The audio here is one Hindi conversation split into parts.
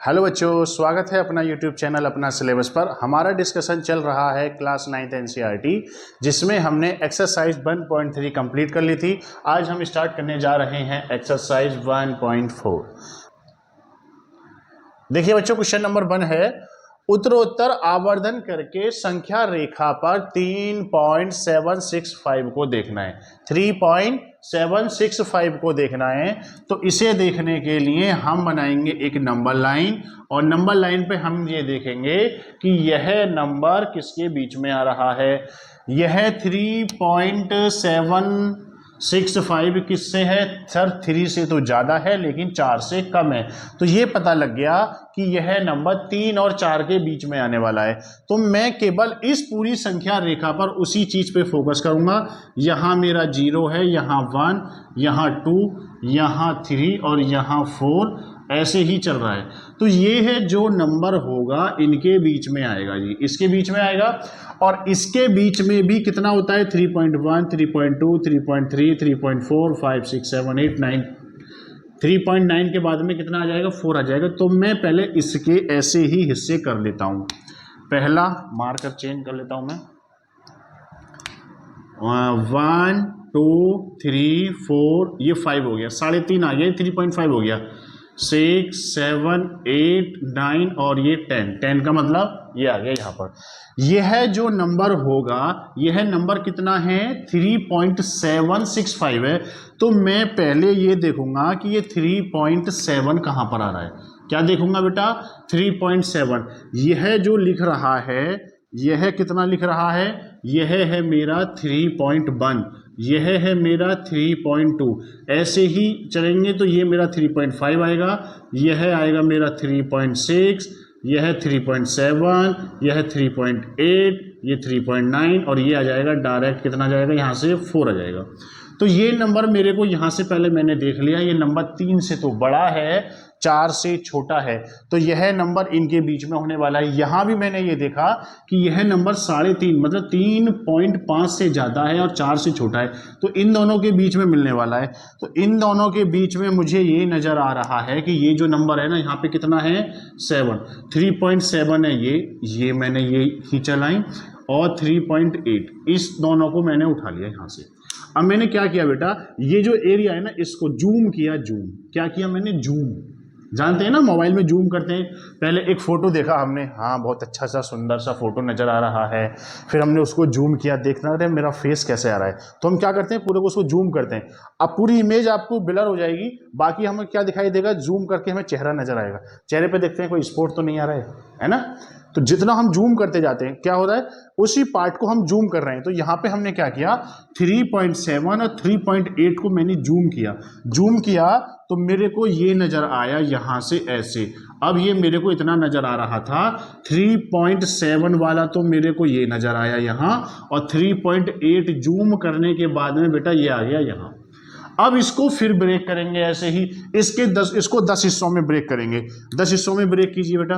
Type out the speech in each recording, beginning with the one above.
हेलो बच्चों, स्वागत है अपना यूट्यूब चैनल अपना सिलेबस पर। हमारा डिस्कशन चल रहा है क्लास 9th एनसीईआरटी, जिसमें हमने एक्सरसाइज 1.3 कंप्लीट कर ली थी। आज हम स्टार्ट करने जा रहे हैं एक्सरसाइज 1.4। देखिए बच्चों, क्वेश्चन नंबर 1 है, उत्तरोत्तर आवर्धन करके संख्या रेखा पर 3.765 को देखना है। 3.765 को देखना है, तो इसे देखने के लिए हम बनाएंगे एक नंबर लाइन, और नंबर लाइन पे हम ये देखेंगे कि यह नंबर किसके बीच में आ रहा है। यह 3.765 किससे है सर? 3 से तो ज़्यादा है लेकिन 4 से कम है। तो ये पता लग गया कि यह नंबर 3 और 4 के बीच में आने वाला है। तो मैं केवल इस पूरी संख्या रेखा पर उसी चीज़ पे फोकस करूंगा। यहाँ मेरा 0 है, यहाँ 1, यहाँ 2, यहाँ 3 और यहाँ 4, ऐसे ही चल रहा है। तो ये है जो नंबर होगा इनके बीच में आएगा जी, इसके बीच में आएगा। और इसके बीच में भी कितना होता है? 3.1, 3.2, 3.3, 3.4, 5, 6, 7, 8, 9। 3.9 के बाद में कितना आ जाएगा? 4 आ जाएगा। तो मैं पहले इसके ऐसे ही हिस्से कर लेता हूँ। पहला मार्कर चेंज कर लेता हूँ मैं। 1, 2, 3, 4, ये 5 हो गया, 3.5 आ गया, 3.5 हो गया, 6, 7, 8, 9 और ये 10 का मतलब ये आ गया यहाँ पर। यह जो नंबर होगा, यह नंबर कितना है? 3.765 है। तो मैं पहले ये देखूंगा कि ये 3.7 कहाँ पर आ रहा है। क्या देखूंगा बेटा? 3.7। यह जो लिख रहा है, यह कितना लिख रहा है? यह है मेरा 3.1, यह है मेरा 3.2। ऐसे ही चलेंगे तो ये मेरा 3.5 आएगा, यह आएगा मेरा 3.6, यह 3.7, यह 3.8, ये 3.9 और ये आ जाएगा डायरेक्ट कितना जाएगा? यहाँ से 4 आ जाएगा। तो ये नंबर मेरे को यहाँ से पहले मैंने देख लिया, ये नंबर 3 से तो बड़ा है, 4 से छोटा है। तो यह नंबर इनके बीच में होने वाला है। यहाँ भी मैंने ये देखा कि यह नंबर 3.5 मतलब 3.5 से ज़्यादा है और 4 से छोटा है। तो इन दोनों के बीच में मिलने वाला है। तो इन दोनों के बीच में मुझे ये नज़र आ रहा है कि ये जो नंबर है ना, यहाँ पे कितना है? 7, 3.7 है ये मैंने ये खींचा लाइन, और 3.8, इस दोनों को मैंने उठा लिया यहाँ से। अब मैंने क्या किया बेटा? ये जो एरिया है ना, इसको जूम किया। जूम क्या किया मैंने? जूम। जानते हैं ना मोबाइल में जूम करते हैं। पहले एक फ़ोटो देखा हमने, हाँ बहुत अच्छा सा सुंदर सा फोटो नज़र आ रहा है, फिर हमने उसको जूम किया, देखना रहे मेरा फेस कैसे आ रहा है। तो हम क्या करते हैं? पूरे को उसको जूम करते हैं। अब पूरी इमेज आपको ब्लर हो जाएगी, बाकी हमें क्या दिखाई देगा? जूम करके हमें चेहरा नज़र आएगा। चेहरे पे देखते हैं कोई स्पॉट तो नहीं आ रहा है ना। तो जितना हम जूम करते जाते हैं क्या हो रहा है? उसी पार्ट को हम जूम कर रहे हैं। तो यहाँ पे हमने क्या किया? 3.7 और 3.8 को मैंने जूम किया तो मेरे को ये नज़र आया यहाँ से ऐसे। अब ये मेरे को इतना नज़र आ रहा था, 3.7 वाला तो मेरे को ये नज़र आया यहाँ, और 3.8 जूम करने के बाद में बेटा ये आ गया यहाँ। अब इसको फिर ब्रेक करेंगे ऐसे ही, इसको 10 हिस्सों में ब्रेक करेंगे। 10 हिस्सों में ब्रेक कीजिए बेटा।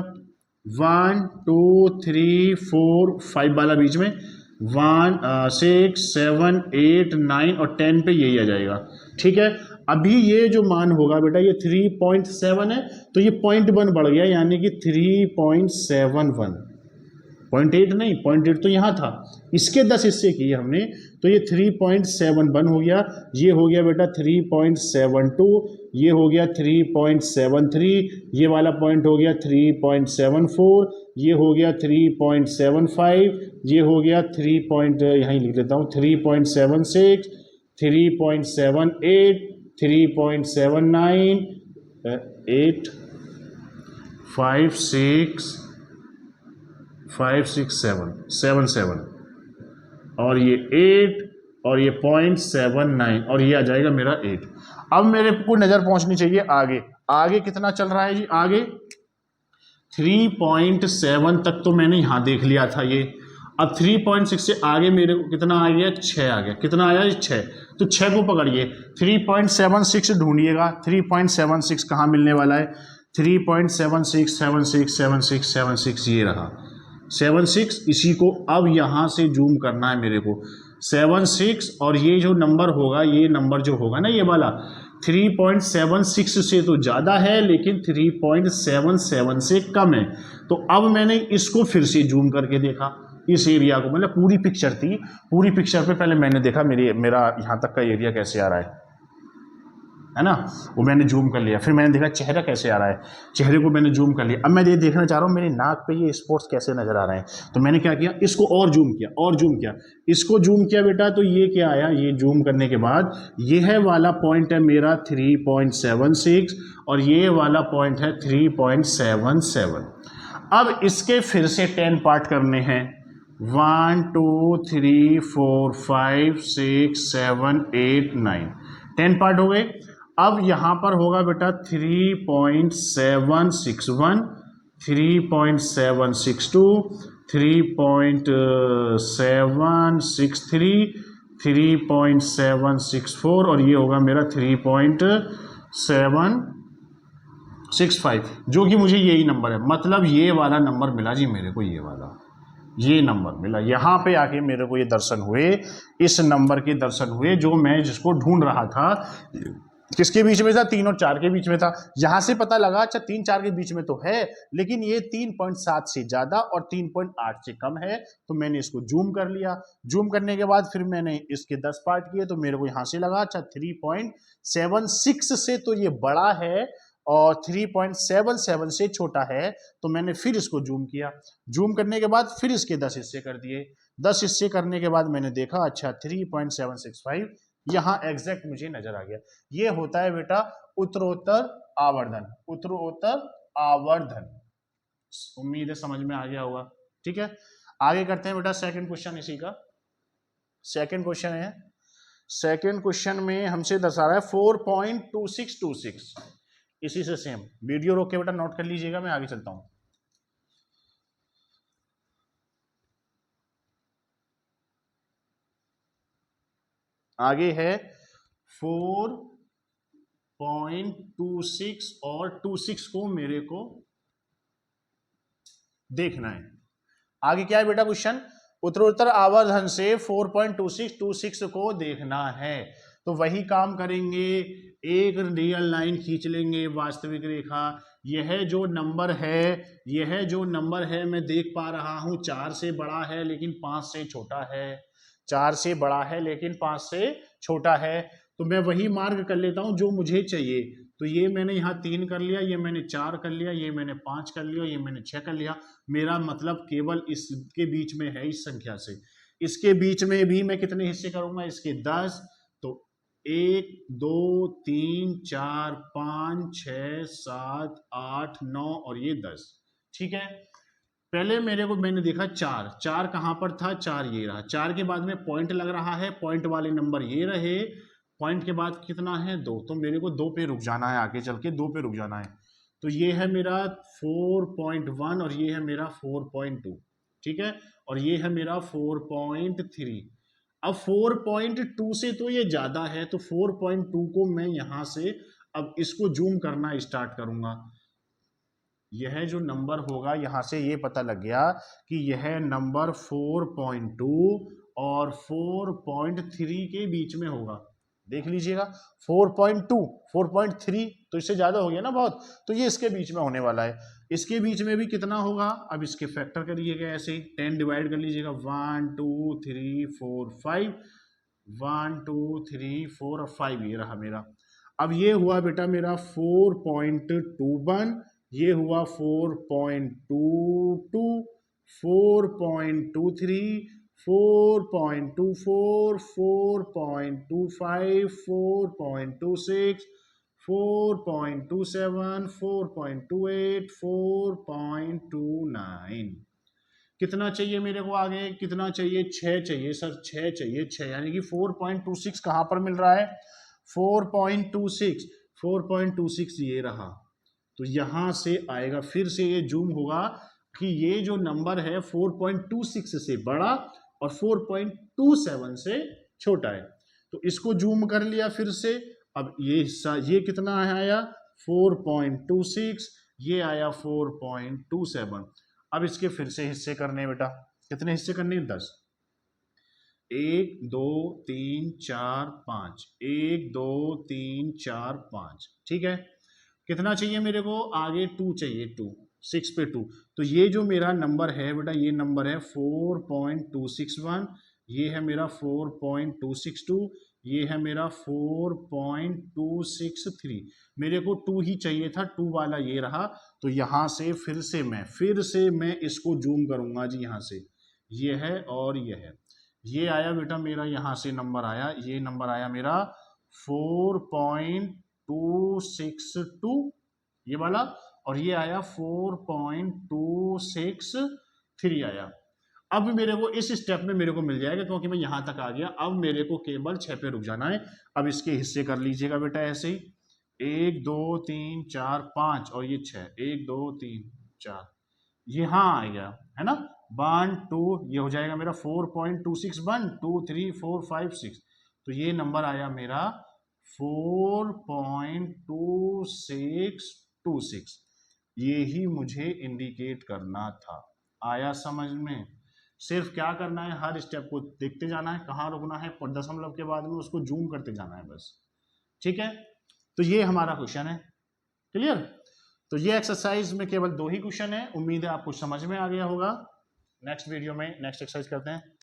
1, 2, 3, 4, 5 वाला बीच में, 1, 6, 7, 8, 9 और 10 पे यही आ जाएगा। ठीक है। अभी ये जो मान होगा बेटा, ये 3.7 है, तो ये 0.1 बढ़ गया, यानी कि 3.71। 0.8 नहीं, 0.8 तो यहाँ था, इसके 10 हिस्से किए हमने, तो ये 3.71 हो गया। ये हो गया बेटा 3.72, ये हो गया 3.73, ये वाला पॉइंट हो गया 3.74, ये हो गया 3.75, ये हो गया 3. यहीं लिख देता हूँ 3.76, 3.78, 3.79, 8, 5, 6, 7 और ये 8 और ये 0.79 और ये आ जाएगा मेरा 8। अब मेरे को नज़र पहुंचनी चाहिए आगे कितना चल रहा है जी? आगे 3.7 तक तो मैंने यहाँ देख लिया था ये। अब 3.6 से आगे मेरे को कितना आ गया? 6 आ गया। कितना आया? 6। तो 6 को पकड़िए, 3.76 ढूंढिएगा। 3.76 कहाँ मिलने वाला है? 3.76, 76, 76, 76 ये रहा 76। इसी को अब यहाँ से जूम करना है मेरे को। 76 और ये जो नंबर होगा, ये नंबर जो होगा ना, ये वाला, 3.76 से तो ज़्यादा है लेकिन 3.77 से कम है। तो अब मैंने इसको फिर से जूम करके देखा, इस एरिया को, मतलब पूरी पिक्चर थी, पूरी पिक्चर पे पहले मैंने देखा मेरा यहाँ तक का एरिया कैसे आ रहा है ना, वो मैंने जूम कर लिया। फिर मैंने देखा चेहरा कैसे आ रहा है, चेहरे को मैंने जूम कर लिया। अब मैं ये देखना चाह रहा हूँ मेरी नाक पे ये स्पॉट्स कैसे नजर आ रहे हैं। तो मैंने क्या किया, इसको और जूम किया और जूम किया, इसको जूम किया बेटा। तो ये क्या आया, ये जूम करने के बाद ये है वाला पॉइंट है मेरा 3.76 और ये वाला पॉइंट है 3.77। अब इसके फिर से 10 पार्ट करने हैं, 1 2 3 4 5 6 7 8 9, 10 पार्ट हो गए। अब यहां पर होगा बेटा 3.761, 3.762, 3.763, 3.764 और ये होगा मेरा 3.765, जो कि मुझे यही नंबर है। मतलब ये वाला नंबर मिला जी मेरे को, ये नंबर मिला। यहाँ पे आके मेरे को ये दर्शन हुए, इस नंबर के दर्शन हुए जो मैं जिसको ढूंढ रहा था। किसके बीच में था, 3 और 4 के बीच में था। यहां से पता लगा अच्छा 3 4 के बीच में तो है, लेकिन ये 3.7 से ज्यादा और 3.8 से कम है। तो मैंने इसको जूम कर लिया। जूम करने के बाद फिर मैंने इसके 10 पार्ट किए, तो मेरे को यहां से लगा अच्छा 3.76 से तो ये बड़ा है और 3.77 से छोटा है। तो मैंने फिर इसको जूम किया। जूम करने के बाद फिर इसके 10 हिस्से कर दिए। 10 हिस्से करने के बाद मैंने देखा अच्छा 3.765 यहां एग्जैक्ट मुझे नजर आ गया। ये होता है बेटा उत्तरोत्तर आवर्धन, उत्तरोत्तर आवर्धन। उम्मीद है समझ में आ गया होगा। ठीक है, आगे करते हैं बेटा सेकंड क्वेश्चन इसी का। सेकंड क्वेश्चन है, सेकंड क्वेश्चन में हमसे दर्शा रहा है 4.2626। इसी से सेम, वीडियो रोक के बेटा नोट कर लीजिएगा, मैं आगे चलता हूं। आगे है 4.26 और 26 को मेरे को देखना है। आगे क्या है बेटा क्वेश्चन, उत्तरोत्तर आवर्धन से 4.2626 को देखना है। तो वही काम करेंगे, एक रियल लाइन खींच लेंगे, वास्तविक रेखा। यह जो नंबर है मैं देख पा रहा हूं 4 से बड़ा है लेकिन 5 से छोटा है, 4 से बड़ा है लेकिन 5 से छोटा है। तो मैं वही मार्ग कर लेता हूं जो मुझे चाहिए। तो ये मैंने यहाँ 3 कर लिया, ये मैंने 4 कर लिया, ये मैंने 5 कर लिया, ये मैंने 6 कर लिया। मेरा मतलब केवल इसके बीच में है, इस संख्या से। इसके बीच में भी मैं कितने हिस्से करूंगा, इसके 10। तो 1 2 3 4 5 6 7 8 9 और ये 10। ठीक है, पहले मेरे को मैंने देखा 4 कहां पर था, 4 ये रहा। 4 के बाद में पॉइंट लग रहा है, पॉइंट वाले नंबर ये रहे। पॉइंट के बाद कितना है, 2। तो मेरे को 2 पे रुक जाना है, आगे चल के 2 पे रुक जाना है। तो ये है मेरा 4.1 और ये है मेरा 4.2। ठीक है, और ये है मेरा 4.3। अब 4.2 से तो ये ज्यादा है, तो 4.2 को मैं यहां से अब इसको जूम करना स्टार्ट करूंगा। यह जो नंबर होगा यहां से ये पता लग गया कि यह नंबर 4.2 और 4.3 के बीच में होगा। देख लीजिएगा 4.2 4.3 तो इससे ज्यादा हो गया ना बहुत, तो ये इसके बीच में होने वाला है। इसके बीच में भी कितना होगा, अब इसके फैक्टर करिएगा ऐसे ही, 10 डिवाइड कर लीजिएगा, 1 2 3 4 5, 1 2 3 4 और 5 ये रहा मेरा। अब ये हुआ बेटा मेरा 4.21, ये हुआ 4.22, 4.23, 4.24, 4.25, 4.26, 4.27, 4.28, 4.29। कितना चाहिए मेरे को आगे, कितना चाहिए, 6 चाहिए सर, 6 चाहिए, 6। यानी कि 4.26 कहां पर मिल रहा है, 4.26 ये रहा। तो यहां से आएगा, फिर से ये जूम होगा कि ये जो नंबर है 4.26 से बड़ा और 4.27 से छोटा है। तो इसको जूम कर लिया फिर से। अब ये कितना आया, 4.26, ये आया 4.27। अब इसके फिर से हिस्से करने बेटा, कितने हिस्से करने, 10। 1 2 3 4 5, 1 2 3 4 5, ठीक है। कितना चाहिए मेरे को, आगे 2 चाहिए, 2, 6 पे 2। तो ये जो मेरा नंबर है बेटा, ये नंबर है 4.261, ये है मेरा 4.262, ये है मेरा 4.263। मेरे को 2 ही चाहिए था, 2 वाला ये रहा। तो यहाँ से फिर से मैं इसको जूम करूंगा जी, यहाँ से ये है और ये है, ये आया बेटा मेरा, यहाँ से नंबर आया, ये नंबर आया मेरा 4.262 ये वाला, और ये आया 4.263 आया। अब मेरे को इस स्टेप में मेरे को मिल जाएगा क्योंकि मैं यहां तक आ गया। अब मेरे को केवल 6 पे रुक जाना है। अब इसके हिस्से कर लीजिएगा बेटा ऐसे ही, 1 2 3 4 5 और ये 6, 1 2 3 4, यहाँ आ गया है ना, 1 2, ये हो जाएगा मेरा 4.261, 2 3 4 5 6। तो ये नंबर आया मेरा 4.2626, ये ही मुझे इंडिकेट करना था। आया समझ में? सिर्फ क्या करना है, हर स्टेप को देखते जाना है, कहाँ रुकना है, दशमलव के बाद में उसको जूम करते जाना है बस, ठीक है। तो ये हमारा क्वेश्चन है, क्लियर। तो ये एक्सरसाइज में केवल 2 ही क्वेश्चन है। उम्मीद है आपको समझ में आ गया होगा। नेक्स्ट वीडियो में नेक्स्ट एक्सरसाइज करते हैं।